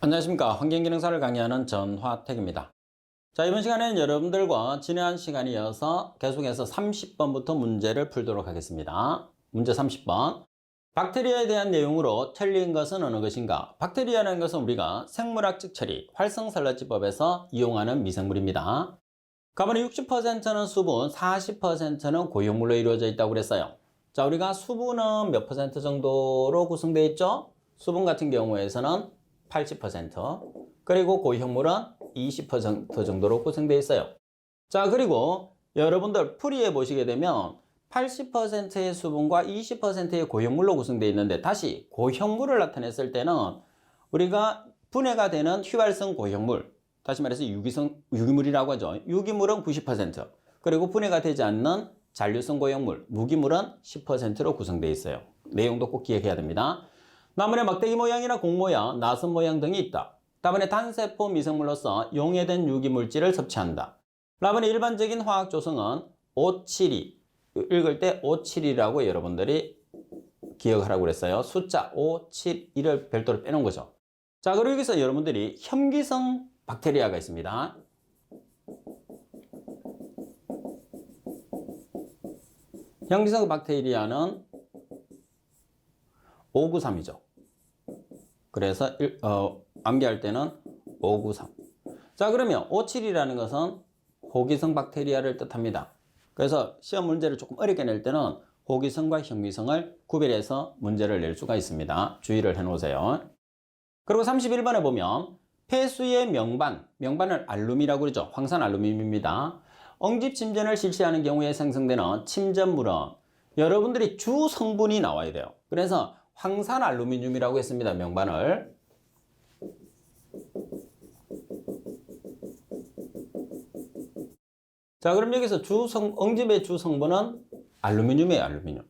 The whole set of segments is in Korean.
안녕하십니까. 환경기능사를 강의하는 전화택입니다. 자, 이번 시간에는 여러분들과 지난 시간에 이어서 계속해서 30번부터 문제를 풀도록 하겠습니다. 문제 30번. 박테리아에 대한 내용으로 틀린 것은 어느 것인가? 박테리아라는 것은 우리가 생물학적 처리, 활성산란지법에서 이용하는 미생물입니다. 가만히 60%는 수분, 40%는 고형물로 이루어져 있다고 그랬어요. 자, 우리가 수분은 몇 퍼센트 정도로 구성되어 있죠? 수분 같은 경우에서는 80%, 그리고 고형물은 20% 정도로 구성되어 있어요. 자, 그리고 여러분들 풀이해 보시게 되면 80%의 수분과 20%의 고형물로 구성되어 있는데, 다시 고형물을 나타냈을 때는 우리가 분해가 되는 휘발성 고형물, 다시 말해서 유기물이라고 하죠. 유기물은 90%, 그리고 분해가 되지 않는 잔류성 고형물, 무기물은 10%로 구성되어 있어요. 내용도 꼭 기억해야 됩니다. 나무에 막대기 모양이나 공 모양, 나선 모양 등이 있다. 답안에 단세포 미생물로서 용해된 유기물질을 섭취한다. 답안의 일반적인 화학 조성은 O72, 읽을 때 O72라고 여러분들이 기억하라고 그랬어요. 숫자 5, 7, 1을 별도로 빼놓은 거죠. 자, 그리고 여기서 여러분들이 혐기성 박테리아가 있습니다. 혐기성 박테리아는 593이죠. 그래서 암기할 때는 593. 자, 그러면 57이라는 것은 호기성 박테리아를 뜻합니다. 그래서 시험 문제를 조금 어렵게 낼 때는 호기성과 혐기성을 구별해서 문제를 낼 수가 있습니다. 주의를 해 놓으세요. 그리고 31번에 보면 폐수의 명반을 알루미라고 그러죠. 황산 알루미늄입니다. 엉집 침전을 실시하는 경우에 생성되는 침전물은 여러분들이 주 성분이 나와야 돼요. 그래서 황산 알루미늄이라고 했습니다. 명반을. 자, 그럼 여기서 엉집의 주 성분은 알루미늄이에요. 알루미늄.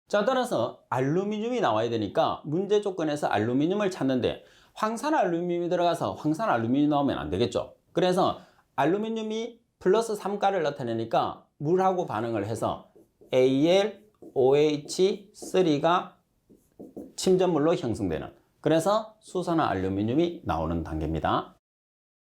자, 따라서 알루미늄이 나와야 되니까 문제 조건에서 알루미늄을 찾는데 황산 알루미늄이 들어가서 황산 알루미늄이 나오면 안 되겠죠. 그래서 알루미늄이 플러스 3가를 나타내니까 물하고 반응을 해서 AlOH3가 침전물로 형성되는, 그래서 수산화 알루미늄이 나오는 단계입니다.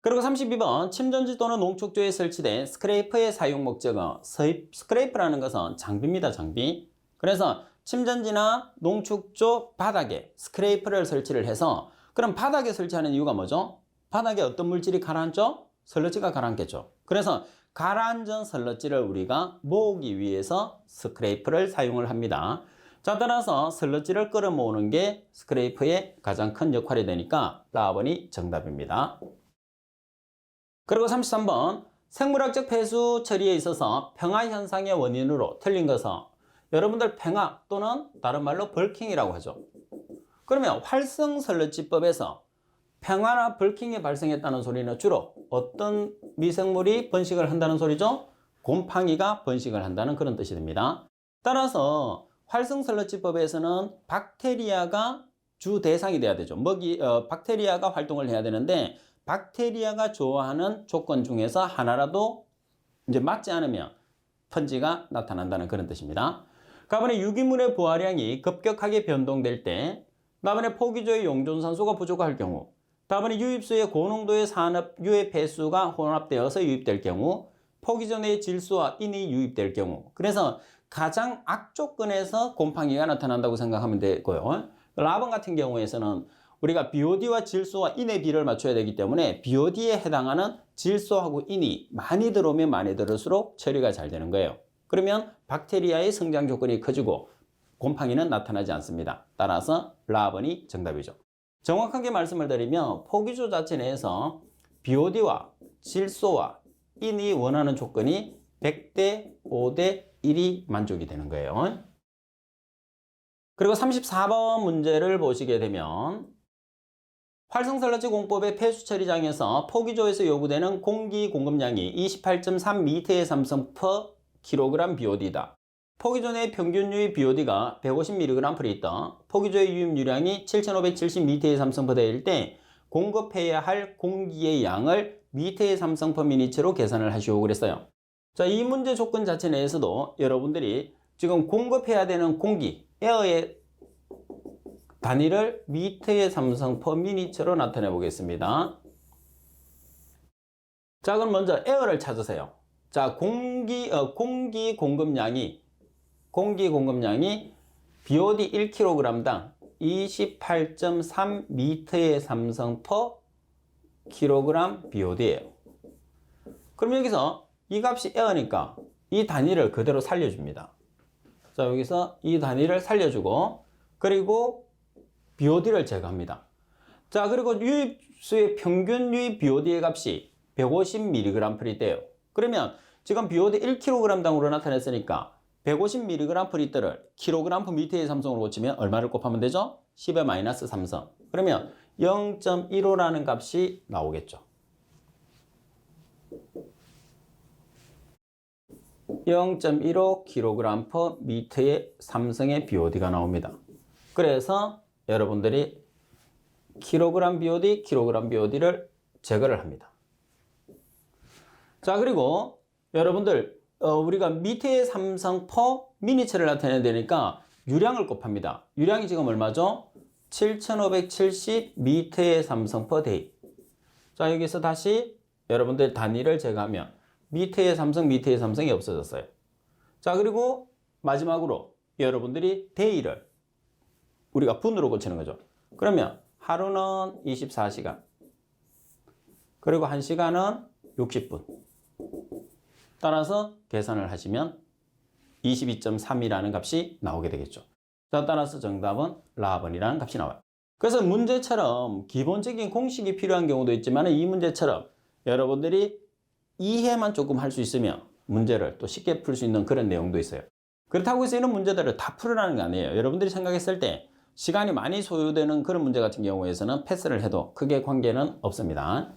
그리고 32번 침전지 또는 농축조에 설치된 스크레이퍼의 사용 목적은, 스크레이퍼라는 것은 장비입니다. 장비. 그래서 침전지나 농축조 바닥에 스크레이퍼를 설치를 해서, 그럼 바닥에 설치하는 이유가 뭐죠? 바닥에 어떤 물질이 가라앉죠? 설러지가 가라앉겠죠. 그래서 가라앉은 설러지를 우리가 모으기 위해서 스크레이퍼를 사용을 합니다. 자, 따라서 설러지를 끌어모으는 게 스크레이퍼의 가장 큰 역할이 되니까 4번이 정답입니다. 그리고 33번 생물학적 폐수 처리에 있어서 평화현상의 원인으로 틀린 것은, 여러분들 평화 또는 다른 말로 벌킹이라고 하죠. 그러면 활성설러지법에서 평화나 벌킹이 발생했다는 소리는 주로 어떤 미생물이 번식을 한다는 소리죠? 곰팡이가 번식을 한다는 그런 뜻이 됩니다. 따라서 활성설러지법에서는 박테리아가 주 대상이 돼야 되죠. 박테리아가 활동을 해야 되는데, 박테리아가 좋아하는 조건 중에서 하나라도 이제 맞지 않으면 펀지가 나타난다는 그런 뜻입니다. 가번에 유기물의 부하량이 급격하게 변동될 때, 다음에 포기조의 용존산소가 부족할 경우, 다음에 유입수의 고농도의 산업 유해 폐수가 혼합되어서 유입될 경우, 포기조 내의 질소와 인이 유입될 경우, 그래서 가장 악조건에서 곰팡이가 나타난다고 생각하면 되고요. 라번 같은 경우에서는 우리가 BOD와 질소와 인의 비를 맞춰야 되기 때문에 BOD에 해당하는 질소하고 인이 많이 들어오면 많이 들을수록 처리가 잘 되는 거예요. 그러면 박테리아의 성장 조건이 커지고 곰팡이는 나타나지 않습니다. 따라서 라번이 정답이죠. 정확하게 말씀을 드리면 포기조 자체 내에서 BOD와 질소와 인이 원하는 조건이 100대 5대 1이 만족이 되는 거예요. 그리고 34번 문제를 보시게 되면 활성설러지 공법의 폐수 처리장에서 포기조에서 요구되는 공기 공급량이 28.3m의 삼성/kg BOD다. 포기조 내 평균 유입 BOD가 150mg/L, 포기조의 유입유량이 7570m의 삼성/D일 때 공급해야 할 공기의 양을 미터의 삼성/min으로 계산을 하시오 그랬어요. 자, 이 문제 조건 자체 내에서도 여러분들이 지금 공급해야 되는 공기, 에어의 단위를 미터의 삼성 퍼 미니처로 나타내 보겠습니다. 자, 그럼 먼저 에어를 찾으세요. 자, 공기 공급량이 BOD 1kg당 28.3 미터의 삼성 퍼 kg BOD예요. 그럼 여기서 이 값이 에어니까 이 단위를 그대로 살려줍니다. 자, 여기서 이 단위를 살려주고, 그리고 BOD를 제거합니다. 자, 그리고 유입수의 평균 유입 BOD의 값이 150mg/L이 돼요. 그러면 지금 BOD 1kg당으로 나타냈으니까 150mg/L을 kg/m의 삼성으로 고치면 얼마를 곱하면 되죠? 10의 마이너스 3성. 그러면 0.15라는 값이 나오겠죠. 0.15 kg/m의 삼성의 BOD가 나옵니다. 그래서 여러분들이 kg BOD를 제거를 합니다. 자, 그리고 여러분들 우리가 미터의 삼성 퍼 미니처를 나타내야 되니까 유량을 곱합니다. 유량이 지금 얼마죠? 7570 미터의 삼성 퍼 데이. 자, 여기서 다시 여러분들 단위를 제거하면 미터의 삼성이 없어졌어요. 자, 그리고 마지막으로 여러분들이 데이를 우리가 분으로 고치는 거죠. 그러면 하루는 24시간, 그리고 1시간은 60분. 따라서 계산을 하시면 22.3이라는 값이 나오게 되겠죠. 자, 따라서 정답은 라번이라는 값이 나와요. 그래서 문제처럼 기본적인 공식이 필요한 경우도 있지만 이 문제처럼 여러분들이 이해만 조금 할 수 있으면 문제를 또 쉽게 풀 수 있는 그런 내용도 있어요. 그렇다고 해서 이런 문제들을 다 풀으라는 게 아니에요. 여러분들이 생각했을 때 시간이 많이 소요되는 그런 문제 같은 경우에서는 패스를 해도 크게 관계는 없습니다.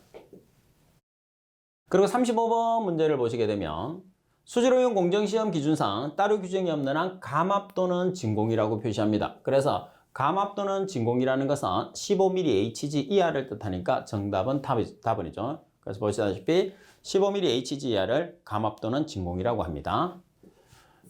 그리고 35번 문제를 보시게 되면 수질오염 공정시험 기준상 따로 규정이 없는 한 감압 또는 진공이라고 표시합니다. 그래서 감압 또는 진공이라는 것은 15mHg 이하를 뜻하니까 정답은 답은이죠. 그래서 보시다시피 15mHg 이하를 감압 또는 진공이라고 합니다.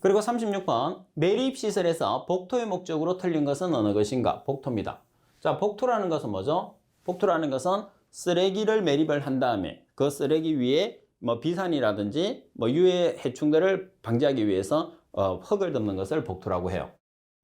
그리고 36번 매립시설에서 복토의 목적으로 틀린 것은 어느 것인가? 복토입니다. 자, 복토라는 것은 뭐죠? 복토라는 것은 쓰레기를 매립을 한 다음에 그 쓰레기 위에 비산이라든지 유해 해충들을 방지하기 위해서 흙을 덮는 것을 복토라고 해요.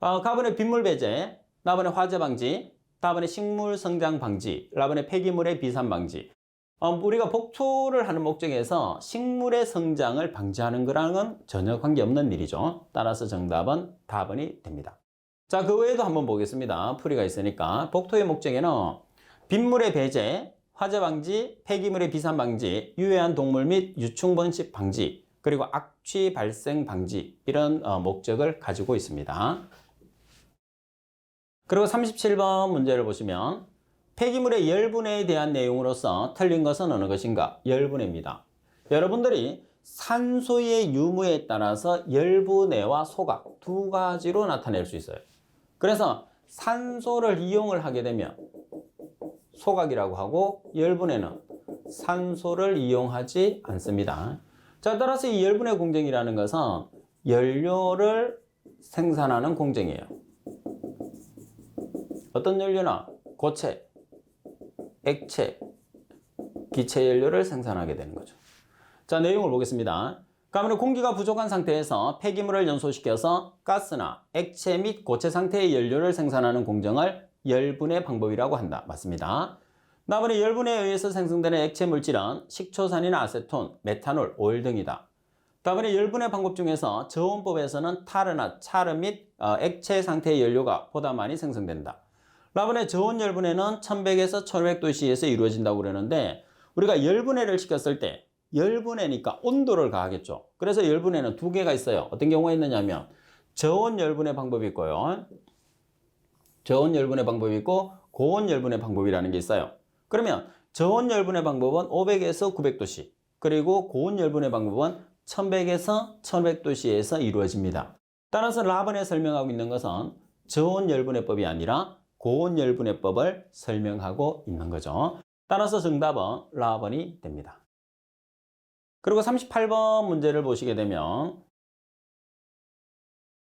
가번의 빗물 배제, 나번의 화재 방지, 다번에 식물 성장 방지, 라번의 폐기물의 비산 방지. 우리가 복토를 하는 목적에서 식물의 성장을 방지하는 거랑은 전혀 관계없는 일이죠. 따라서 정답은 답은이 됩니다. 자, 그 외에도 한번 보겠습니다. 풀이가 있으니까. 복토의 목적에는 빗물의 배제, 화재 방지, 폐기물의 비산 방지, 유해한 동물 및 유충 번식 방지, 그리고 악취 발생 방지 이런 목적을 가지고 있습니다. 그리고 37번 문제를 보시면 폐기물의 열분해에 대한 내용으로서 틀린 것은 어느 것인가? 열분해입니다. 여러분들이 산소의 유무에 따라서 열분해와 소각 두 가지로 나타낼 수 있어요. 그래서 산소를 이용을 하게 되면 소각이라고 하고 열분해는 산소를 이용하지 않습니다. 자, 따라서 이 열분해 공정이라는 것은 연료를 생산하는 공정이에요. 어떤 연료나 고체, 액체, 기체 연료를 생산하게 되는 거죠. 자, 내용을 보겠습니다. 가만히 공기가 부족한 상태에서 폐기물을 연소시켜서 가스나 액체 및 고체 상태의 연료를 생산하는 공정을 열분해 방법이라고 한다. 맞습니다. 나머지 열분해에 의해서 생성되는 액체 물질은 식초산이나 아세톤, 메탄올, 오일 등이다. 다음에 열분해 방법 중에서 저온법에서는 타르나 차르 및 액체 상태의 연료가 보다 많이 생성된다. 라번의 저온 열분해는 1100에서 1500도씨에서 이루어진다고 그러는데 우리가 열분해를 시켰을 때 열분해니까 온도를 가하겠죠. 그래서 열분해는 두 개가 있어요. 어떤 경우가 있느냐면 저온 열분해 방법이 있고요. 저온 열분해 방법이 있고 고온 열분해 방법이라는 게 있어요. 그러면 저온 열분해 방법은 500에서 900도씨 그리고 고온 열분해 방법은 1100에서 1500도씨에서 이루어집니다. 따라서 라번에 설명하고 있는 것은 저온 열분해법이 아니라 고온 열분해법을 설명하고 있는 거죠. 따라서 정답은 라번이 됩니다. 그리고 38번 문제를 보시게 되면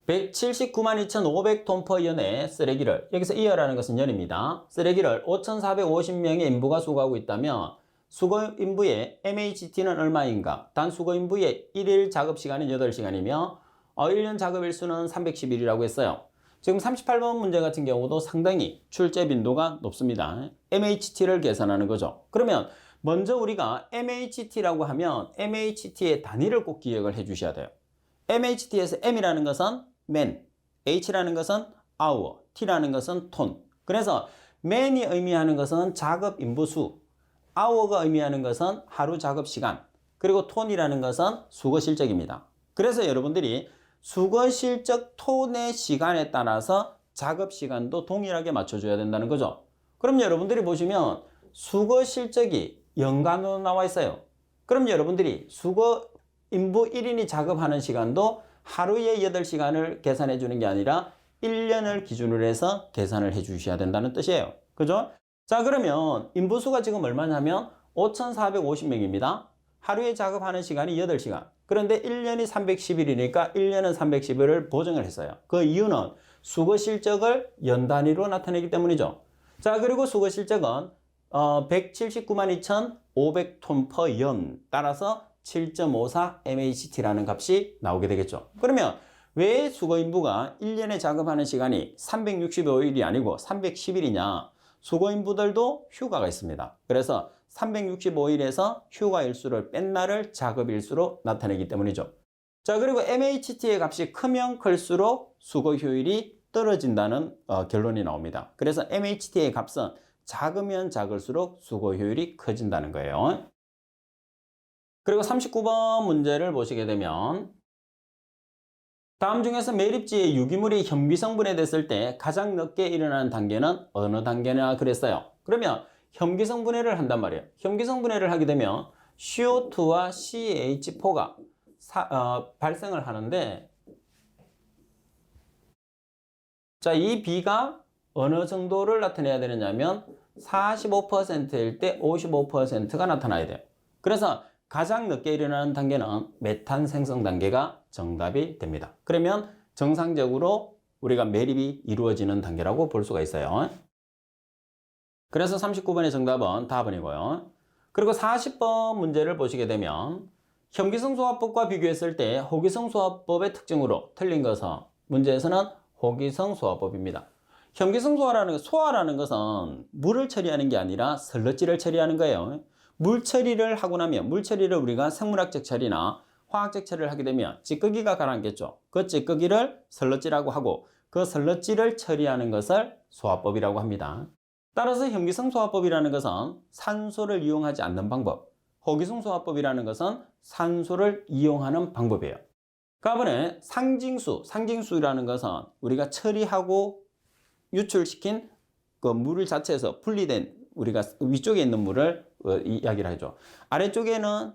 179만 2,500톤/연의 쓰레기를, 여기서 이어라는 것은 연입니다. 쓰레기를 5,450명의 인부가 수거하고 있다면 수거 인부의 MHT는 얼마인가? 단 수거 인부의 1일 작업 시간은 8시간이며 1년 작업 일수는 310일이라고 했어요. 지금 38번 문제 같은 경우도 상당히 출제 빈도가 높습니다. MHT를 계산하는 거죠. 그러면 먼저 우리가 MHT라고 하면 MHT의 단위를 꼭 기억을 해 주셔야 돼요. MHT에서 M이라는 것은 man, H라는 것은 hour, T라는 것은 톤. 그래서 man이 의미하는 것은 작업 인부수, hour가 의미하는 것은 하루 작업 시간, 그리고 톤이라는 것은 수거 실적입니다. 그래서 여러분들이 수거 실적 톤의 시간에 따라서 작업 시간도 동일하게 맞춰줘야 된다는 거죠. 그럼 여러분들이 보시면 수거 실적이 연간으로 나와 있어요. 그럼 여러분들이 수거 인부 1인이 작업하는 시간도 하루에 8시간을 계산해 주는 게 아니라 1년을 기준으로 해서 계산을 해 주셔야 된다는 뜻이에요. 그죠? 자, 그러면 인부수가 지금 얼마냐면 5,450명입니다. 하루에 작업하는 시간이 8시간. 그런데 1년이 310일이니까 1년은 310일을 보정을 했어요. 그 이유는 수거 실적을 연 단위로 나타내기 때문이죠. 자, 그리고 수거 실적은 179만 2,500톤/연, 따라서 7.54 MHT라는 값이 나오게 되겠죠. 그러면 왜 수거 인부가 1년에 작업하는 시간이 365일이 아니고 310일이냐? 수거 인부들도 휴가가 있습니다. 그래서 365일에서 휴가 일수를 뺀 날을 작업 일수로 나타내기 때문이죠. 자, 그리고 MHT의 값이 크면 클수록 수거 효율이 떨어진다는 결론이 나옵니다. 그래서 MHT의 값은 작으면 작을수록 수거 효율이 커진다는 거예요. 그리고 39번 문제를 보시게 되면 다음 중에서 매립지의 유기물이 현미성 분해됐을 때 가장 늦게 일어나는 단계는 어느 단계냐 그랬어요. 그러면 현미성 분해를 한단 말이에요. 현미성 분해를 하게 되면 CO2와 CH4가 발생을 하는데, 자, 이 B가 어느 정도를 나타내야 되느냐면 45%일 때 55%가 나타나야 돼요. 그래서 가장 늦게 일어나는 단계는 메탄 생성 단계가 정답이 됩니다. 그러면 정상적으로 우리가 매립이 이루어지는 단계라고 볼 수가 있어요. 그래서 39번의 정답은 다번이고요. 그리고 40번 문제를 보시게 되면 현기성소화법과 비교했을 때 호기성소화법의 특징으로 틀린 것은, 문제에서는 호기성소화법입니다. 소화라는 것은 물을 처리하는 게 아니라 설러지를 처리하는 거예요. 물 처리를 하고 나면, 물 처리를 우리가 생물학적 처리나 화학적 처리를 하게 되면 찌꺼기가 가라앉겠죠. 그 찌꺼기를 설러지라고 하고, 그 설러지를 처리하는 것을 소화법이라고 합니다. 따라서 현기성 소화법이라는 것은 산소를 이용하지 않는 방법, 호기성 소화법이라는 것은 산소를 이용하는 방법이에요. 그러면 상징수라는 것은 우리가 처리하고 유출시킨 그 물 자체에서 분리된, 우리가 위쪽에 있는 물을 이야기를 하죠. 아래쪽에는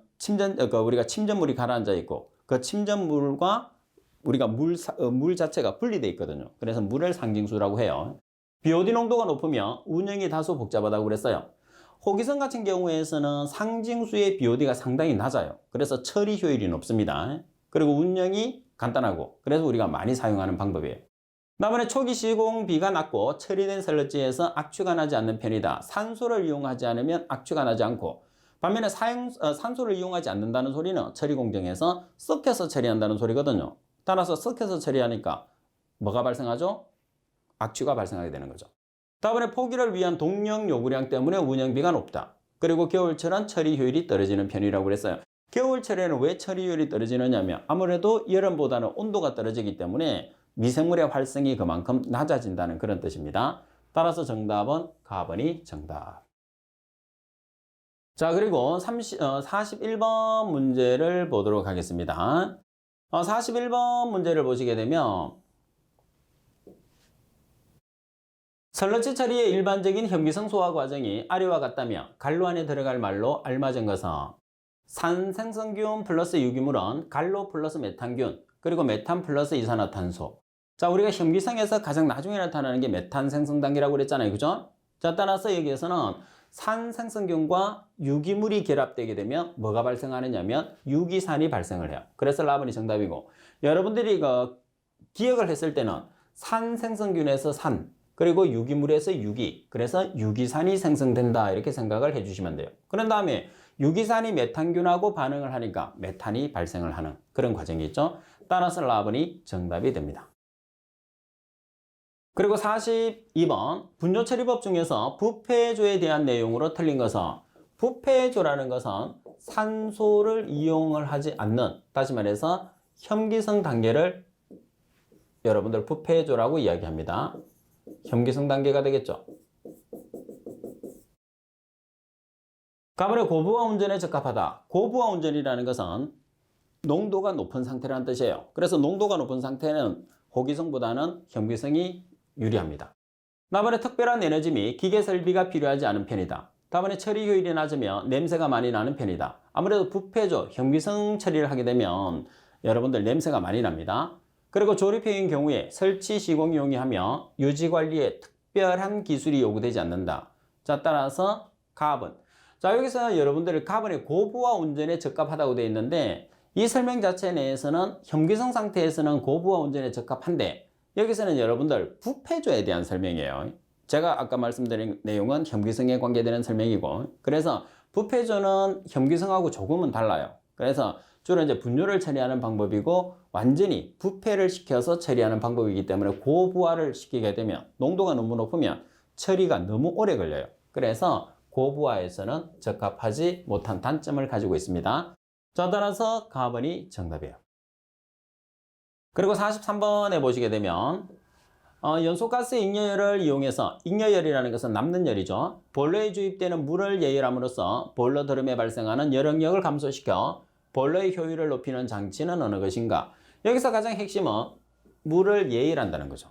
우리가 침전물이 가라앉아 있고, 그 침전물과 우리가 물 자체가 분리되어 있거든요. 그래서 물을 상징수라고 해요. BOD 농도가 높으면 운영이 다소 복잡하다고 그랬어요. 호기성 같은 경우에서는 상징수의 BOD가 상당히 낮아요. 그래서 처리 효율이 높습니다. 그리고 운영이 간단하고, 그래서 우리가 많이 사용하는 방법이에요. 다음에 초기 시공비가 낮고 처리된 설러지에서 악취가 나지 않는 편이다. 산소를 이용하지 않으면 악취가 나지 않고, 반면에 산소를 이용하지 않는다는 소리는 처리 공정에서 섞여서 처리한다는 소리거든요. 따라서 섞여서 처리하니까 뭐가 발생하죠? 악취가 발생하게 되는 거죠. 다음에 포기를 위한 동력 요구량 때문에 운영비가 높다. 그리고 겨울철은 처리 효율이 떨어지는 편이라고 그랬어요. 겨울철에는 왜 처리 효율이 떨어지느냐면 아무래도 여름보다는 온도가 떨어지기 때문에 미생물의 활성이 그만큼 낮아진다는 그런 뜻입니다. 따라서 정답은 가번이 정답. 자, 그리고 41번 문제를 보도록 하겠습니다. 41번 문제를 보시게 되면 설러지 처리의 일반적인 현기성 소화 과정이 아래와 같다면 갈로 안에 들어갈 말로 알맞은 것은, 산생성균 플러스 유기물은 갈로 플러스 메탄균, 그리고 메탄 플러스 이산화탄소. 자, 우리가 현기성에서 가장 나중에 나타나는 게 메탄 생성 단계라고 그랬잖아요. 그죠? 자, 따라서 여기에서는 산생성균과 유기물이 결합되게 되면 뭐가 발생하느냐면 유기산이 발생을 해요. 그래서 라번이 정답이고, 여러분들이 기억을 했을 때는 산 생성균에서 산, 그리고 유기물에서 유기, 그래서 유기산이 생성된다 이렇게 생각을 해주시면 돼요. 그런 다음에 유기산이 메탄균하고 반응을 하니까 메탄이 발생을 하는 그런 과정이 있죠. 따라서 라번이 정답이 됩니다. 그리고 42번 분뇨처리법 중에서 부패조에 대한 내용으로 틀린 것은, 부패조라는 것은 산소를 이용을 하지 않는, 다시 말해서 혐기성 단계를 여러분들 부패조라고 이야기합니다. 혐기성 단계가 되겠죠. 가번에 고부하 운전에 적합하다. 고부하 운전이라는 것은 농도가 높은 상태라는 뜻이에요. 그래서 농도가 높은 상태는 호기성보다는 혐기성이 유리합니다. 나번에 특별한 에너지 및 기계 설비가 필요하지 않은 편이다. 다번에 처리 효율이 낮으며 냄새가 많이 나는 편이다. 아무래도 부패조, 혐기성 처리를 하게 되면 여러분들 냄새가 많이 납니다. 그리고 조립형인 경우에 설치 시공이 용이하며 유지 관리에 특별한 기술이 요구되지 않는다. 자, 따라서 가번. 자, 여기서 여러분들 가번의 고부하 운전에 적합하다고 되어 있는데 이 설명 자체 내에서는 혐기성 상태에서는 고부하 운전에 적합한데 여기서는 여러분들 부패조에 대한 설명이에요. 제가 아까 말씀드린 내용은 혐기성에 관계되는 설명이고, 그래서 부패조는 혐기성하고 조금은 달라요. 그래서 주로 이제 분뇨를 처리하는 방법이고 완전히 부패를 시켜서 처리하는 방법이기 때문에 고부하를 시키게 되면 농도가 너무 높으면 처리가 너무 오래 걸려요. 그래서 고부하에서는 적합하지 못한 단점을 가지고 있습니다. 자, 따라서 가번이 정답이에요. 그리고 43번에 보시게 되면 연소가스 익녀열을 이용해서, 익녀열이라는 것은 남는 열이죠. 보일러에 주입되는 물을 예열함으로써 보일러 드럼에 발생하는 열응력을 감소시켜 보일러의 효율을 높이는 장치는 어느 것인가? 여기서 가장 핵심은 물을 예열한다는 거죠.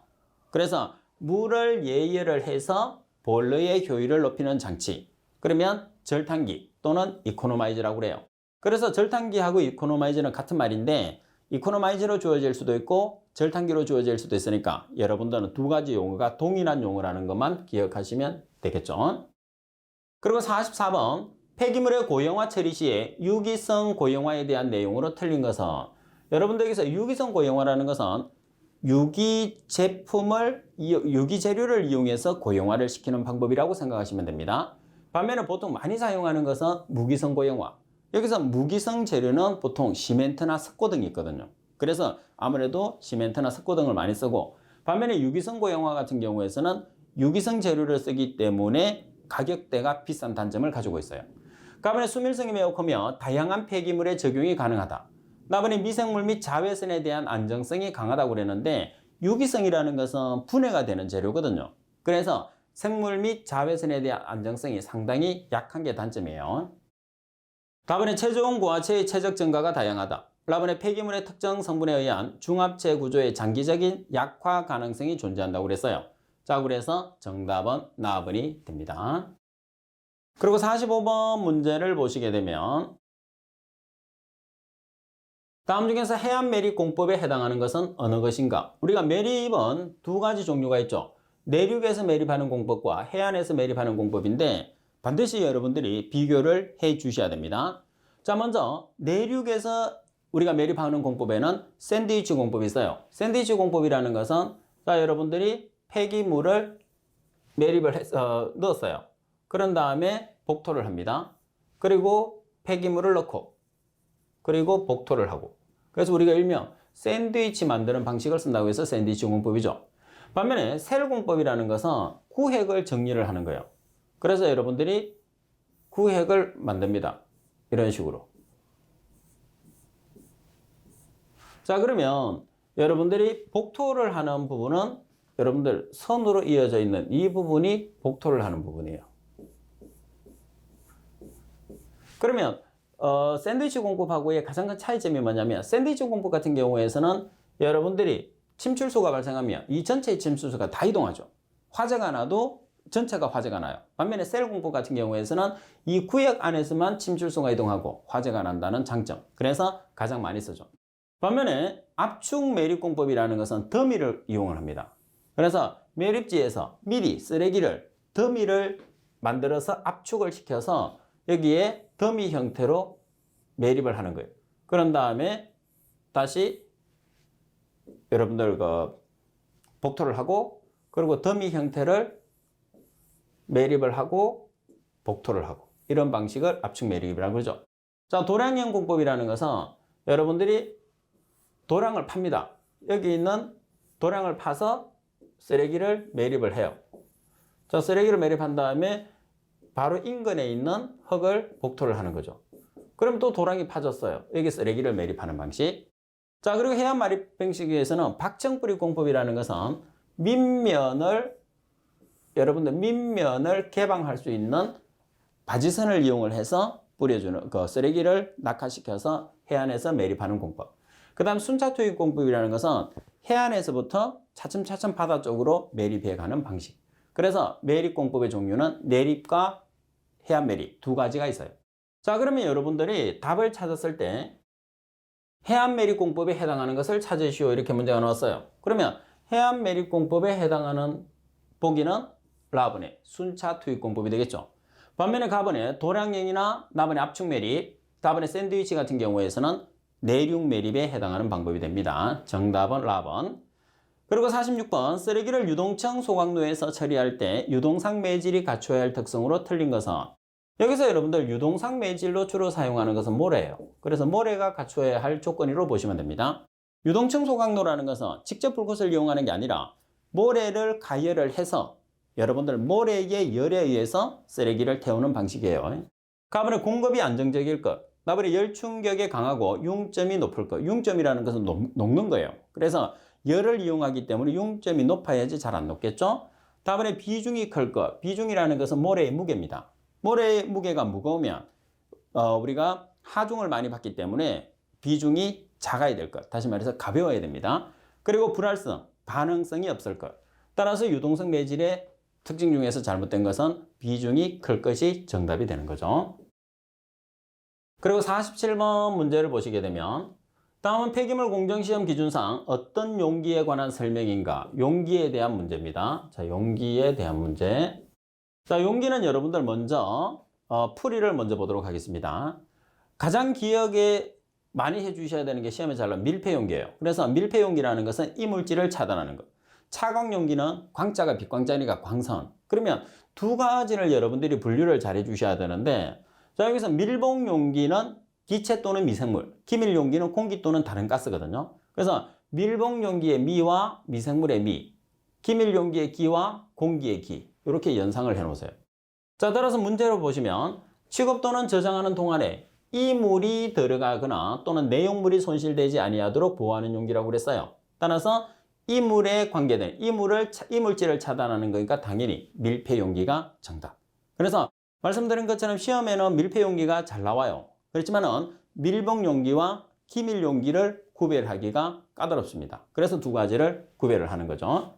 그래서 물을 예열을 해서 보일러의 효율을 높이는 장치. 그러면 절탄기 또는 이코노마이저라고 그래요. 그래서 절탄기하고 이코노마이저는 같은 말인데 이코노마이저로 주어질 수도 있고 절탄기로 주어질 수도 있으니까 여러분들은 두 가지 용어가 동일한 용어라는 것만 기억하시면 되겠죠. 그리고 44번 폐기물의 고형화 처리 시에 유기성 고형화에 대한 내용으로 틀린 것은, 여러분들 여기서 유기성 고형화라는 것은 유기 제품을, 유기 재료를 이용해서 고형화를 시키는 방법이라고 생각하시면 됩니다. 반면에 보통 많이 사용하는 것은 무기성 고형화. 여기서 무기성 재료는 보통 시멘트나 석고 등이 있거든요. 그래서 아무래도 시멘트나 석고 등을 많이 쓰고, 반면에 유기성 고형화 같은 경우에서는 유기성 재료를 쓰기 때문에 가격대가 비싼 단점을 가지고 있어요. 가번에 수밀성이 매우 크며 다양한 폐기물에 적용이 가능하다. 나번에 미생물 및 자외선에 대한 안정성이 강하다고 그랬는데 유기성이라는 것은 분해가 되는 재료거든요. 그래서 생물 및 자외선에 대한 안정성이 상당히 약한 게 단점이에요. 다번에 체중 고하체의 체적 증가가 다양하다. 라번에 폐기물의 특정 성분에 의한 중합체 구조의 장기적인 약화 가능성이 존재한다고 그랬어요. 자, 그래서 정답은 나번이 됩니다. 그리고 45번 문제를 보시게 되면 다음 중에서 해안 매립 공법에 해당하는 것은 어느 것인가? 우리가 매립은 두 가지 종류가 있죠. 내륙에서 매립하는 공법과 해안에서 매립하는 공법인데 반드시 여러분들이 비교를 해 주셔야 됩니다. 자, 먼저 내륙에서 우리가 매립하는 공법에는 샌드위치 공법이 있어요. 샌드위치 공법이라는 것은 자, 여러분들이 폐기물을 매립을 해서 넣었어요. 그런 다음에 복토를 합니다. 그리고 폐기물을 넣고 그리고 복토를 하고, 그래서 우리가 일명 샌드위치 만드는 방식을 쓴다고 해서 샌드위치 공법이죠. 반면에 셀 공법이라는 것은 구획을 정리를 하는 거예요. 그래서 여러분들이 구획을 만듭니다. 이런 식으로. 자, 그러면 여러분들이 복토를 하는 부분은 여러분들 선으로 이어져 있는 이 부분이 복토를 하는 부분이에요. 그러면 샌드위치 공법하고의 가장 큰 차이점이 뭐냐면 샌드위치 공법 같은 경우에서는 여러분들이 침출수가 발생하면 이 전체의 침출수가 다 이동하죠. 화재가 나도 전체가 화재가 나요. 반면에 셀 공법 같은 경우에서는 이 구역 안에서만 침출수가 이동하고 화재가 난다는 장점. 그래서 가장 많이 쓰죠. 반면에 압축 매립 공법이라는 것은 더미를 이용을 합니다. 그래서 매립지에서 미리 쓰레기를 더미를 만들어서 압축을 시켜서 여기에 더미 형태로 매립을 하는 거예요. 그런 다음에 다시 여러분들 복토를 하고 그리고 더미 형태를 매립을 하고 복토를 하고 이런 방식을 압축 매립이라고 그러죠. 자, 도량형 공법이라는 것은 여러분들이 도량을 팝니다. 여기 있는 도량을 파서 쓰레기를 매립을 해요. 자, 쓰레기를 매립한 다음에 바로 인근에 있는 흙을 복토를 하는 거죠. 그럼 또 도량이 파졌어요. 여기 쓰레기를 매립하는 방식. 자, 그리고 해안 마립 방식에서는 박정뿌리 공법이라는 것은 여러분들 밑면을 개방할 수 있는 바지선을 이용을 해서 뿌려주는 쓰레기를 낙하시켜서 해안에서 매립하는 공법. 그 다음 순차투입 공법이라는 것은 해안에서부터 차츰차츰 바다 쪽으로 매립해 가는 방식. 그래서 매립 공법의 종류는 내립과 해안 매립 두 가지가 있어요. 자, 그러면 여러분들이 답을 찾았을 때 해안 매립 공법에 해당하는 것을 찾으시오 이렇게 문제가 나왔어요. 그러면 해안 매립 공법에 해당하는 보기는 라번의 순차 투입 공법이 되겠죠. 반면에 가번의 도량형이나 나번의 압축 매립, 다번의 샌드위치 같은 경우에서는 내륙 매립에 해당하는 방법이 됩니다. 정답은 라번. 그리고 46번 쓰레기를 유동층 소각로에서 처리할 때 유동상 매질이 갖춰야 할 특성으로 틀린 것은 여기서 여러분들 유동상 매질로 주로 사용하는 것은 모래예요. 그래서 모래가 갖춰야 할 조건으로 보시면 됩니다. 유동층 소각로라는 것은 직접 불꽃을 이용하는 게 아니라 모래를 가열을 해서 여러분들 모래의 열에 의해서 쓰레기를 태우는 방식이에요. 가번에 공급이 안정적일 것, 나번에 열 충격이 강하고 융점이 높을 것. 융점이라는 것은 녹는 거예요. 그래서 열을 이용하기 때문에 융점이 높아야지 잘 안 녹겠죠. 다음에 비중이 클 것. 비중이라는 것은 모래의 무게입니다. 모래의 무게가 무거우면 우리가 하중을 많이 받기 때문에 비중이 작아야 될 것. 다시 말해서 가벼워야 됩니다. 그리고 불활성, 반응성이 없을 것. 따라서 유동성 매질의 특징 중에서 잘못된 것은 비중이 클 것이 정답이 되는 거죠. 그리고 47번 문제를 보시게 되면 다음은 폐기물 공정시험 기준상 어떤 용기에 관한 설명인가? 용기에 대한 문제입니다. 자, 용기에 대한 문제. 자, 용기는 여러분들 먼저 풀이를 먼저 보도록 하겠습니다. 가장 기억에 많이 해주셔야 되는 게 시험에 잘 나온 밀폐용기예요. 그래서 밀폐용기라는 것은 이물질을 차단하는 것. 차광용기는 광자가 빛광자니까 광선. 그러면 두 가지를 여러분들이 분류를 잘 해주셔야 되는데 자, 여기서 밀봉용기는 기체 또는 미생물, 기밀용기는 공기 또는 다른 가스거든요. 그래서 밀봉용기의 미와 미생물의 미, 기밀용기의 기와 공기의 기 이렇게 연상을 해놓으세요. 자, 따라서 문제로 보시면 취급 또는 저장하는 동안에 이물이 들어가거나 또는 내용물이 손실되지 아니하도록 보호하는 용기라고 그랬어요. 따라서 이물에 관계된 이물질을 차단하는 거니까 당연히 밀폐용기가 정답. 그래서 말씀드린 것처럼 시험에는 밀폐용기가 잘 나와요. 그렇지만은 밀봉용기와 기밀용기를 구별하기가 까다롭습니다. 그래서 두 가지를 구별을 하는 거죠.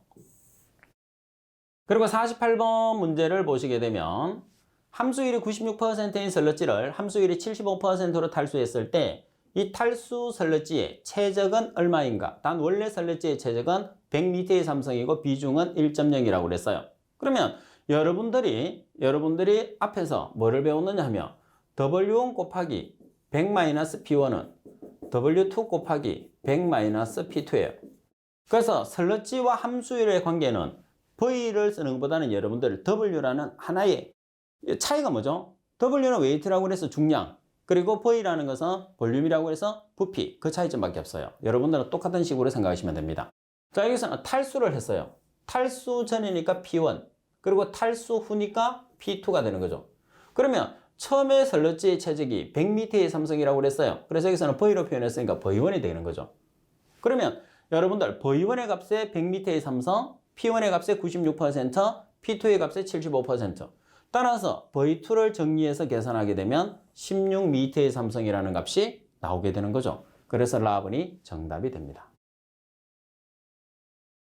그리고 48번 문제를 보시게 되면 함수율이 96%인 설러지를 함수율이 75%로 탈수했을 때 이 탈수 설러지의 최적은 얼마인가? 단 원래 설러지의 최적은 100m의 삼성이고 비중은 1.0이라고 그랬어요. 그러면 여러분들이 앞에서 뭐를 배웠느냐 하면 W1 곱하기 100-P1은 W2 곱하기 100-P2예요. 그래서 설러지와 함수율의 관계는 V를 쓰는 것보다는 여러분들 W라는 하나의 차이가 뭐죠? W는 웨이트라고 해서 중량, 그리고 V라는 것은 볼륨이라고 해서 부피, 그 차이점밖에 없어요. 여러분들은 똑같은 식으로 생각하시면 됩니다. 자, 여기서는 탈수를 했어요. 탈수 전이니까 P1, 그리고 탈수 후니까 P2가 되는 거죠. 그러면 처음에 설러지의 최적이 100m의 삼성이라고 그랬어요. 그래서 여기서는 V로 표현했으니까 V1이 되는 거죠. 그러면 여러분들 V1의 값에 100m의 삼성, P1의 값에 96%, P2의 값에 75%. 따라서 V2를 정리해서 계산하게 되면 16m의 삼성이라는 값이 나오게 되는 거죠. 그래서 라번이 정답이 됩니다.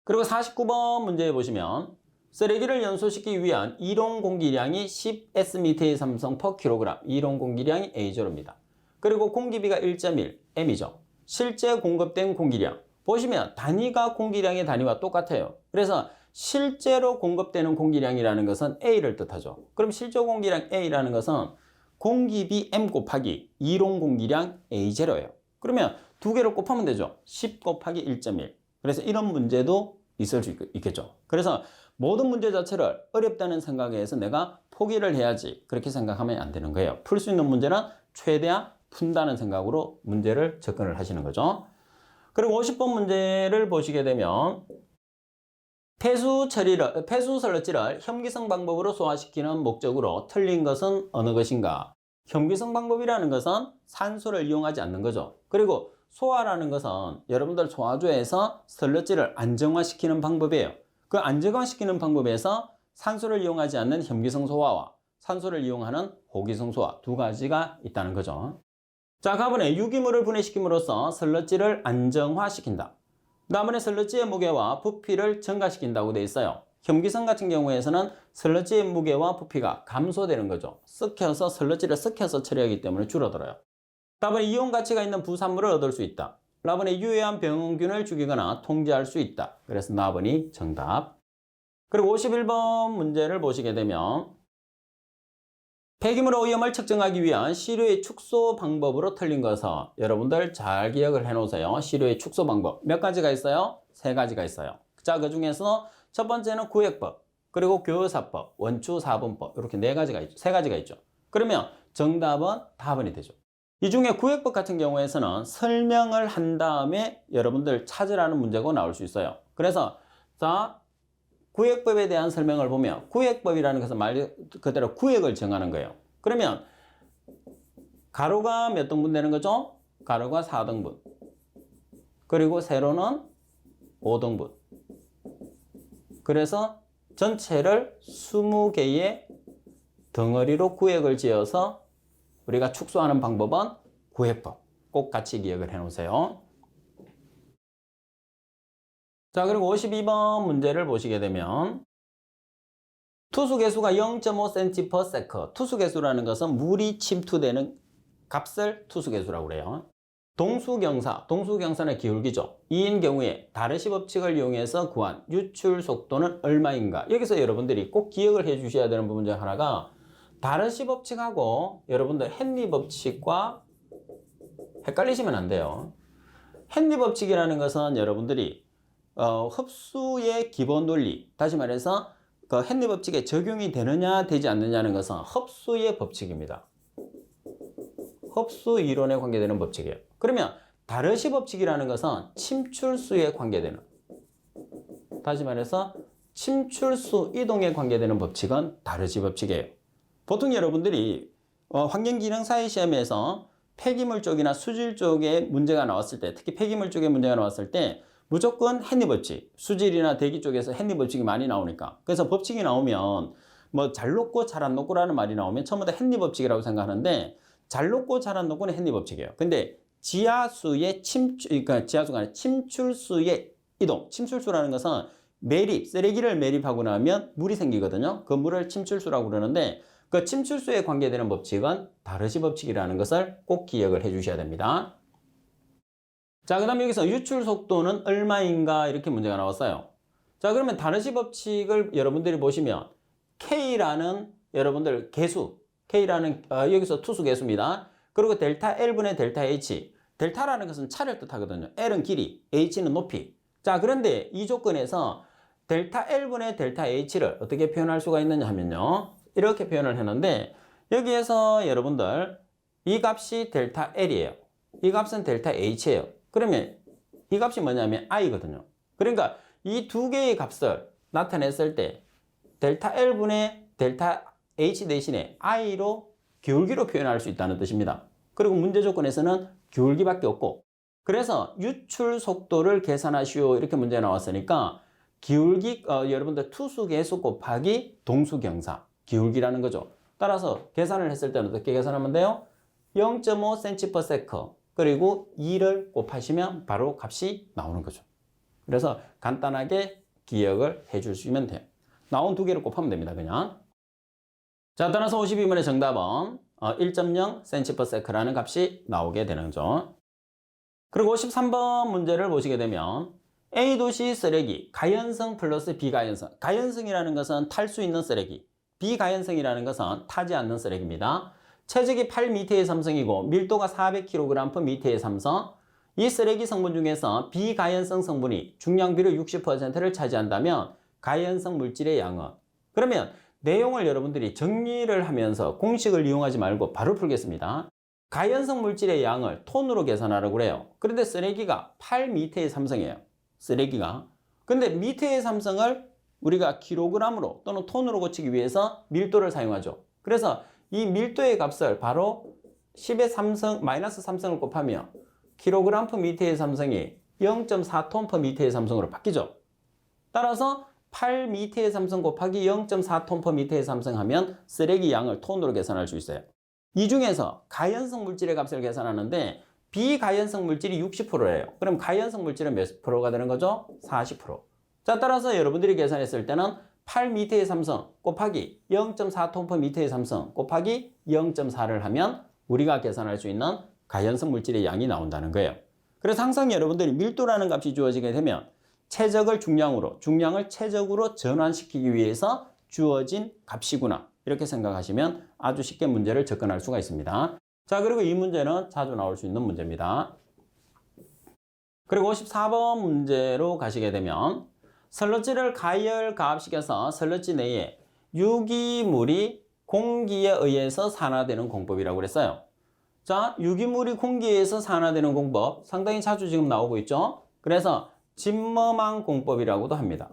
그리고 49번 문제에 보시면 쓰레기를 연소시키기 위한 이론 공기량이 10Sm의 삼성 per kg, 이론 공기량이 A0입니다. 그리고 공기비가 1.1 M이죠. 실제 공급된 공기량. 보시면 단위가 공기량의 단위와 똑같아요. 그래서 실제로 공급되는 공기량이라는 것은 A를 뜻하죠. 그럼 실제 공기량 A라는 것은 공기비 M 곱하기 이론 공기량 A0예요. 그러면 두 개를 곱하면 되죠. 10 곱하기 1.1. 그래서 이런 문제도 있을 수 있겠죠. 그래서 모든 문제 자체를 어렵다는 생각에 해서 내가 포기를 해야지 그렇게 생각하면 안 되는 거예요. 풀 수 있는 문제는 최대한 푼다는 생각으로 문제를 접근을 하시는 거죠. 그리고 50번 문제를 보시게 되면 폐수 설러지를 혐기성 방법으로 소화시키는 목적으로 틀린 것은 어느 것인가? 혐기성 방법이라는 것은 산소를 이용하지 않는 거죠. 그리고 소화라는 것은 여러분들 소화조에서 설러지를 안정화시키는 방법이에요. 그 안정화시키는 방법에서 산소를 이용하지 않는 혐기성 소화와 산소를 이용하는 호기성 소화 두 가지가 있다는 거죠. 자, 가번에 유기물을 분해시킴으로써 설러지를 안정화시킨다. 다음번에 설러지의 무게와 부피를 증가시킨다고 되어 있어요. 혐기성 같은 경우에서는 설러지의 무게와 부피가 감소되는 거죠. 설러지를 섞여서 처리하기 때문에 줄어들어요. 다음번에 이온 가치가 있는 부산물을 얻을 수 있다. 라번에 유해한 병균을 죽이거나 통제할 수 있다. 그래서 나번이 정답. 그리고 51번 문제를 보시게 되면 폐기물 오염을 측정하기 위한 시료의 축소 방법으로 틀린 것은 여러분들 잘 기억을 해 놓으세요. 시료의 축소 방법 몇 가지가 있어요? 세 가지가 있어요. 자, 그 중에서 첫 번째는 구획법, 그리고 교사법, 원추사분법 이렇게 세 가지가 있죠. 그러면 정답은 답은이 되죠. 이 중에 구획법 같은 경우에서는 설명을 한 다음에 여러분들 찾으라는 문제가 나올 수 있어요. 그래서 자, 구획법에 대한 설명을 보면 구획법이라는 것은 말 그대로 구획을 정하는 거예요. 그러면 가로가 몇 등분 되는 거죠? 가로가 4등분. 그리고 세로는 5등분. 그래서 전체를 20개의 덩어리로 구획을 지어서 우리가 축소하는 방법은 구획법. 꼭 같이 기억을 해 놓으세요. 자, 그리고 52번 문제를 보시게 되면 투수개수가 0.5cm/s. 투수개수라는 것은 물이 침투되는 값을 투수개수라고 그래요. 동수경사는 기울기죠. 이인 경우에 다르시 법칙을 이용해서 구한 유출 속도는 얼마인가? 여기서 여러분들이 꼭 기억을 해 주셔야 되는 부분 중 하나가 다르시 법칙하고 여러분들 헨리 법칙과 헷갈리시면 안 돼요. 헨리 법칙이라는 것은 여러분들이 흡수의 기본 논리, 다시 말해서 그 헨리 법칙에 적용이 되느냐 되지 않느냐는 것은 흡수의 법칙입니다. 흡수 이론에 관계되는 법칙이에요. 그러면 다르시 법칙이라는 것은 침출수에 관계되는, 다시 말해서 침출수 이동에 관계되는 법칙은 다르시 법칙이에요. 보통 여러분들이 환경기능사회 시험에서 폐기물 쪽이나 수질 쪽에 문제가 나왔을 때, 특히 폐기물 쪽에 문제가 나왔을 때 무조건 헨리 법칙, 수질이나 대기 쪽에서 헨리 법칙이 많이 나오니까. 그래서 법칙이 나오면 뭐 잘 녹고 잘 안 녹고라는 말이 나오면 처음부터 헨리 법칙이라고 생각하는데 잘 녹고 잘 안 녹고는 헨리 법칙이에요. 근데 지하수의 그러니까 지하수가 아니라 침출수의 이동, 침출수라는 것은 쓰레기를 매립하고 나면 물이 생기거든요. 그 물을 침출수라고 그러는데 그 침출수에 관계되는 법칙은 다르시 법칙이라는 것을 꼭 기억을 해 주셔야 됩니다. 자, 그 다음에 여기서 유출 속도는 얼마인가 이렇게 문제가 나왔어요. 자, 그러면 다르시 법칙을 여러분들이 보시면 K라는 여러분들 개수, K라는 여기서 투수 개수입니다. 그리고 델타 L분의 델타 H, 델타라는 것은 차를 뜻하거든요. L은 길이, H는 높이. 자, 그런데 이 조건에서 델타 L분의 델타 H를 어떻게 표현할 수가 있느냐 하면요, 이렇게 표현을 했는데 여기에서 여러분들 이 값이 델타 L이에요. 이 값은 델타 H예요. 그러면 이 값이 뭐냐면 I거든요. 그러니까 이 두 개의 값을 나타냈을 때 델타 L분의 델타 H 대신에 I로 기울기로 표현할 수 있다는 뜻입니다. 그리고 문제 조건에서는 기울기밖에 없고, 그래서 유출 속도를 계산하시오 이렇게 문제가 나왔으니까 기울기 여러분들 투수 개수 곱하기 동수 경사 기울기라는 거죠. 따라서 계산을 했을 때는 어떻게 계산하면 돼요? 0.5cm/s 그리고 2를 곱하시면 바로 값이 나오는 거죠. 그래서 간단하게 기억을 해 주시면 돼요. 나온 두 개를 곱하면 됩니다. 그냥. 자, 따라서 52번의 정답은 1.0cm/s라는 값이 나오게 되는 거죠. 그리고 53번 문제를 보시게 되면 A도시 쓰레기, 가연성 플러스 비가연성. 가연성이라는 것은 탈 수 있는 쓰레기, 비가연성이라는 것은 타지 않는 쓰레기입니다. 체적이 8m의 삼성이고 밀도가 400kg/m의 삼성, 이 쓰레기 성분 중에서 비가연성 성분이 중량 비율 60%를 차지한다면 가연성 물질의 양은, 그러면 내용을 여러분들이 정리를 하면서 공식을 이용하지 말고 바로 풀겠습니다. 가연성 물질의 양을 톤으로 계산하라고 그래요. 그런데 쓰레기가 8m의 삼성이에요. 쓰레기가. 근데 미터의 삼성을 우리가 킬로그램으로 또는 톤으로 고치기 위해서 밀도를 사용하죠. 그래서 이 밀도의 값을 바로 10의 삼성, 마이너스 삼성을 곱하면 킬로그램 퍼 미터의 삼성이 0.4톤 퍼 미터의 삼성으로 바뀌죠. 따라서 8m의 삼성 곱하기 0.4톤 퍼 미터의 삼성 하면 쓰레기 양을 톤으로 계산할 수 있어요. 이 중에서 가연성 물질의 값을 계산하는데 비가연성 물질이 60%예요. 그럼 가연성 물질은 몇 프로가 되는 거죠? 40%. 자, 따라서 여러분들이 계산했을 때는 8m의 삼성 곱하기 0.4톤 퍼 미터의 삼성 곱하기 0.4를 하면 우리가 계산할 수 있는 가연성 물질의 양이 나온다는 거예요. 그래서 항상 여러분들이 밀도라는 값이 주어지게 되면 최적을 중량으로, 중량을 최적으로 전환시키기 위해서 주어진 값이구나. 이렇게 생각하시면 아주 쉽게 문제를 접근할 수가 있습니다. 자, 그리고 이 문제는 자주 나올 수 있는 문제입니다. 그리고 54번 문제로 가시게 되면 설러지를 가열가압시켜서 설러지 내에 유기물이 공기에 의해서 산화되는 공법이라고 그랬어요. 자, 유기물이 공기에 의해서 산화되는 공법 상당히 자주 지금 나오고 있죠. 그래서 진머망 공법이라고도 합니다.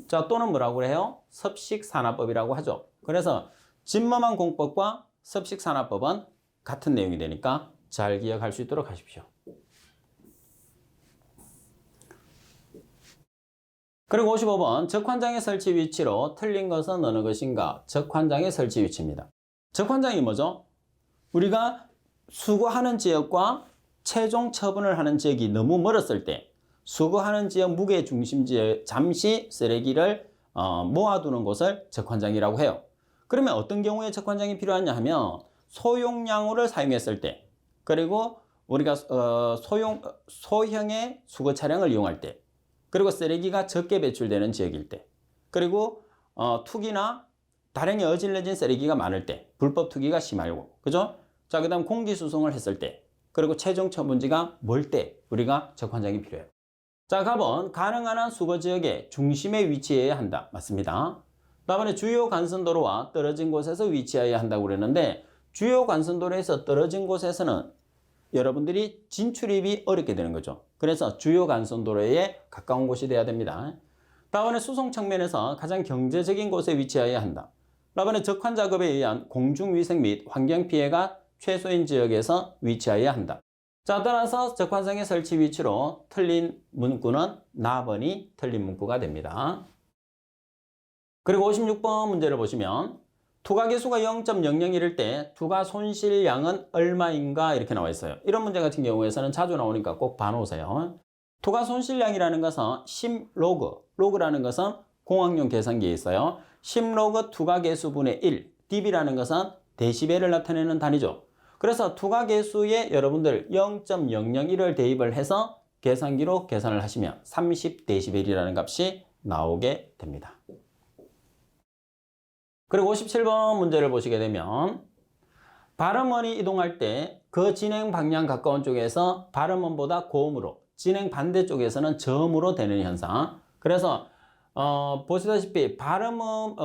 자, 또는 뭐라고 해요? 섭식산화법이라고 하죠. 그래서 진머망 공법과 섭식산화법은 같은 내용이 되니까 잘 기억할 수 있도록 하십시오. 그리고 55번 적환장의 설치 위치로 틀린 것은 어느 것인가? 적환장의 설치 위치입니다. 적환장이 뭐죠? 우리가 수거하는 지역과 최종 처분을 하는 지역이 너무 멀었을 때 수거하는 지역 무게 중심 지역 잠시 쓰레기를 모아두는 곳을 적환장이라고 해요. 그러면 어떤 경우에 적환장이 필요하냐 하면 소용량호를 사용했을 때, 그리고 우리가 소형의 수거 차량을 이용할 때, 그리고 쓰레기가 적게 배출되는 지역일 때, 그리고 투기나 다량이 어질러진 쓰레기가 많을 때, 불법 투기가 심하고, 그죠? 자, 그 다음 공기 수송을 했을 때, 그리고 최종 처분지가 멀 때 우리가 적환장이 필요해요. 자, 답은 가능한 한 수거 지역의 중심에 위치해야 한다. 맞습니다. 다음에 주요 간선도로와 떨어진 곳에서 위치해야 한다고 그랬는데 주요 간선도로에서 떨어진 곳에서는 여러분들이 진출입이 어렵게 되는 거죠. 그래서 주요 간선도로에 가까운 곳이 돼야 됩니다. 다음에 수송 측면에서 가장 경제적인 곳에 위치해야 한다. 다음에 적환 작업에 의한 공중위생 및 환경 피해가 최소인 지역에서 위치해야 한다. 자, 따라서 적환상의 설치 위치로 틀린 문구는 나번이 틀린 문구가 됩니다. 그리고 56번 문제를 보시면 투과계수가 0.001일 때 투과 손실량은 얼마인가 이렇게 나와 있어요. 이런 문제 같은 경우에서는 자주 나오니까 꼭 봐놓으세요. 투과 손실량이라는 것은 10로그, 로그라는 것은 공학용 계산기에 있어요. 10로그 투과계수분의 1, dB라는 것은 데시벨을 나타내는 단위죠. 그래서 투과계수에 여러분들 0.001을 대입을 해서 계산기로 계산을 하시면 30dB이라는 값이 나오게 됩니다. 그리고 57번 문제를 보시게 되면 발음원이 이동할 때 그 진행 방향 가까운 쪽에서 발음원보다 고음으로, 진행 반대쪽에서는 저음으로 되는 현상. 그래서 보시다시피 발음은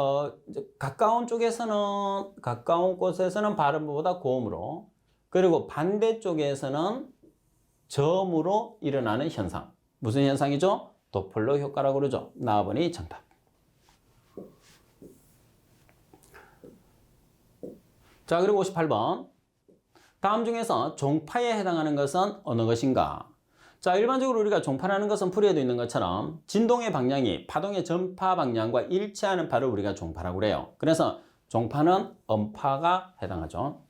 가까운 쪽에서는 가까운 곳에서는 발음보다 고음으로, 그리고 반대쪽에서는 저음으로 일어나는 현상. 무슨 현상이죠? 도플러 효과라고 그러죠. 나번이 정답. 자, 그리고 58번. 다음 중에서 종파에 해당하는 것은 어느 것인가? 자, 일반적으로 우리가 종파라는 것은 풀이에도 있는 것처럼 진동의 방향이 파동의 전파 방향과 일치하는 파를 우리가 종파라고 그래요. 그래서 종파는 음파가 해당하죠.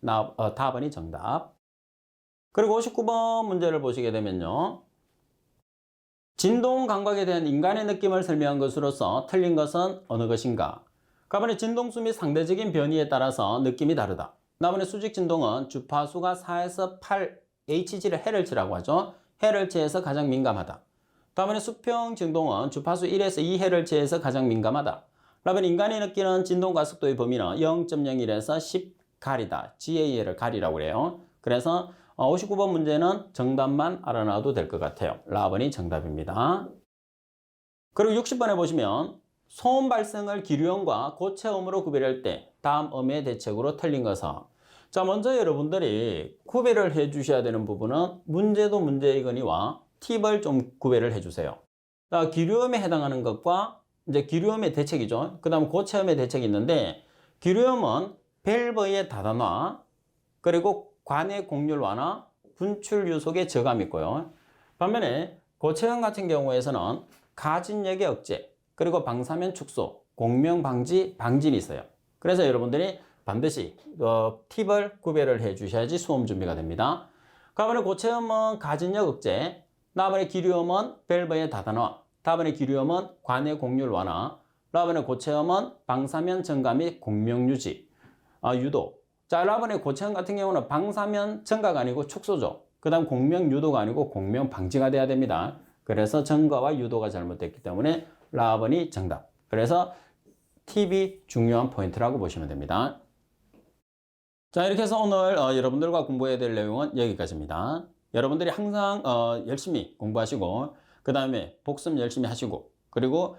답은이 정답. 그리고 59번 문제를 보시게 되면요. 진동 감각에 대한 인간의 느낌을 설명한 것으로서 틀린 것은 어느 것인가? 가번의 진동수 및 상대적인 변이에 따라서 느낌이 다르다. 나번의 수직 진동은 주파수가 4에서 8 Hz를 헤르츠라고 하죠. 헤르츠에서 가장 민감하다. 다음에 수평 진동은 주파수 1에서 2헤르츠에서 가장 민감하다. 그러면 인간이 느끼는 진동 가속도의 범위는 0.01에서 10 가리다. GAL을 가리라고 그래요. 그래서 59번 문제는 정답만 알아놔도 될 것 같아요. 라번이 정답입니다. 그리고 60번에 보시면 소음 발생을 기류음과 고체음으로 구별할 때 다음 음의 대책으로 틀린 것은. 자, 먼저 여러분들이 구별을 해 주셔야 되는 부분은 문제도 문제이거니와 팁을 좀 구별을 해 주세요. 자, 기류음에 해당하는 것과 이제 기류음의 대책이죠. 그 다음 고체음의 대책이 있는데, 기류음은 밸브의 다단화, 그리고 관의 곡률 완화, 분출 유속의 저감이 있고요. 반면에 고체음 같은 경우에서는 가진력의 억제, 그리고 방사면 축소, 공명 방지, 방진이 있어요. 그래서 여러분들이 반드시 팁을 구별을 해 주셔야지 수험 준비가 됩니다. 다음에 고체음은 가진력 억제, 다음에 기류음은 밸브의 다단화, 다음에 기류음은 관의 곡률 완화, 다음에 고체음은 방사면 증가 및 공명 유지, 유도. 자, 라번의 고체음 같은 경우는 방사면 증가가 아니고 축소죠. 그 다음 공명 유도가 아니고 공명 방지가 돼야 됩니다. 그래서 증가와 유도가 잘못됐기 때문에 라번이 정답. 그래서 팁이 중요한 포인트라고 보시면 됩니다. 자, 이렇게 해서 오늘 여러분들과 공부해야 될 내용은 여기까지입니다. 여러분들이 항상 열심히 공부하시고, 그 다음에 복습 열심히 하시고, 그리고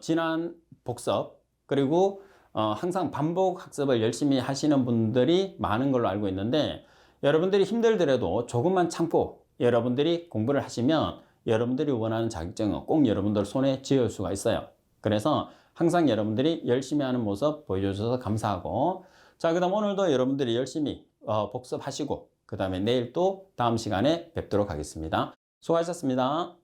지난 복습, 그리고 항상 반복 학습을 열심히 하시는 분들이 많은 걸로 알고 있는데, 여러분들이 힘들더라도 조금만 참고 여러분들이 공부를 하시면 여러분들이 원하는 자격증은 꼭 여러분들 손에 쥐을 수가 있어요. 그래서 항상 여러분들이 열심히 하는 모습 보여주셔서 감사하고, 자, 그 다음 오늘도 여러분들이 열심히 복습하시고, 그 다음에 내일 또 다음 시간에 뵙도록 하겠습니다. 수고하셨습니다.